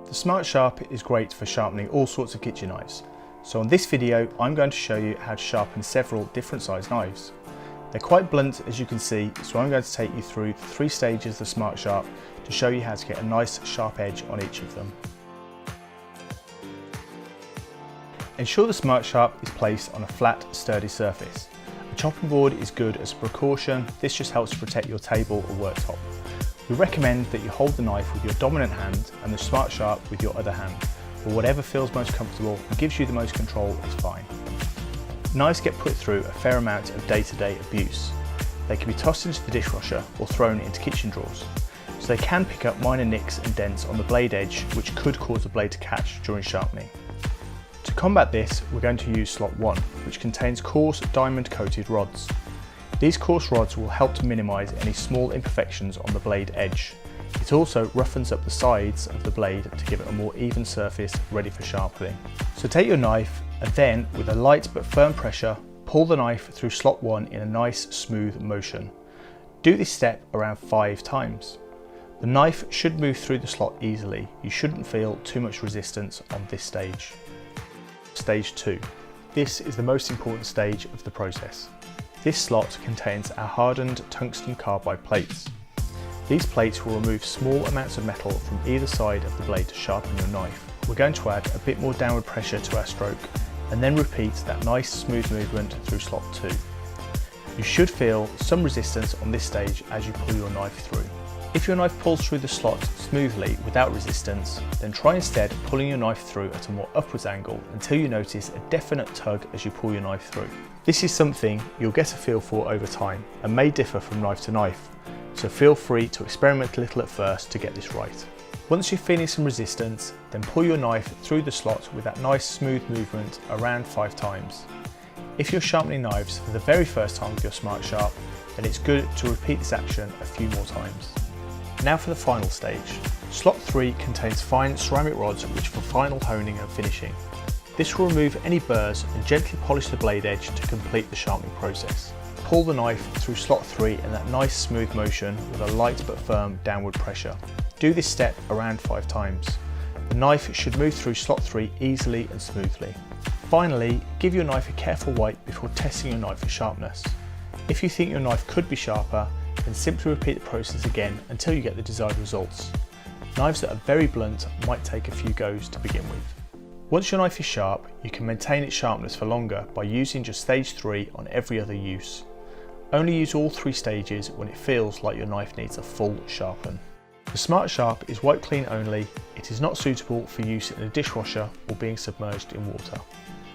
The Smart Sharp is great for sharpening all sorts of kitchen knives. So on this video, I'm going to show you how to sharpen several different size knives. They're quite blunt, as you can see, so I'm going to take you through the 3 stages of the Smart Sharp to show you how to get a nice sharp edge on each of them. Ensure the Smart Sharp is placed on a flat, sturdy surface. A chopping board is good as a precaution. This just helps to protect your table or worktop. We recommend that you hold the knife with your dominant hand and the Smart Sharp with your other hand, or whatever feels most comfortable and gives you the most control is fine. Knives get put through a fair amount of day-to-day abuse. They can be tossed into the dishwasher or thrown into kitchen drawers, so they can pick up minor nicks and dents on the blade edge which could cause the blade to catch during sharpening. To combat this, we're going to use slot 1, which contains coarse diamond-coated rods. These coarse rods will help to minimise any small imperfections on the blade edge. It also roughens up the sides of the blade to give it a more even surface ready for sharpening. So take your knife and then, with a light but firm pressure, pull the knife through slot 1 in a nice smooth motion. Do this step around 5 times. The knife should move through the slot easily. You shouldn't feel too much resistance on this stage. Stage 2. This is the most important stage of the process. This slot contains our hardened tungsten carbide plates. These plates will remove small amounts of metal from either side of the blade to sharpen your knife. We're going to add a bit more downward pressure to our stroke and then repeat that nice smooth movement through slot 2. You should feel some resistance on this stage as you pull your knife through. If your knife pulls through the slot smoothly without resistance, then try instead pulling your knife through at a more upwards angle until you notice a definite tug as you pull your knife through. This is something you'll get a feel for over time and may differ from knife to knife, so feel free to experiment a little at first to get this right. Once you're feeling some resistance, then pull your knife through the slot with that nice smooth movement around 5 times. If you're sharpening knives for the very first time with your Smart Sharp, then it's good to repeat this action a few more times. Now for the final stage. Slot 3 contains fine ceramic rods which for final honing and finishing. This will remove any burrs and gently polish the blade edge to complete the sharpening process. Pull the knife through slot 3 in that nice smooth motion with a light but firm downward pressure. Do this step around 5 times. The knife should move through slot 3 easily and smoothly. Finally, give your knife a careful wipe before testing your knife for sharpness. If you think your knife could be sharper, then simply repeat the process again until you get the desired results. Knives that are very blunt might take a few goes to begin with. Once your knife is sharp, you can maintain its sharpness for longer by using just stage 3 on every other use. Only use all 3 stages when it feels like your knife needs a full sharpen. The Smart Sharp is wipe clean only. It is not suitable for use in a dishwasher or being submerged in water.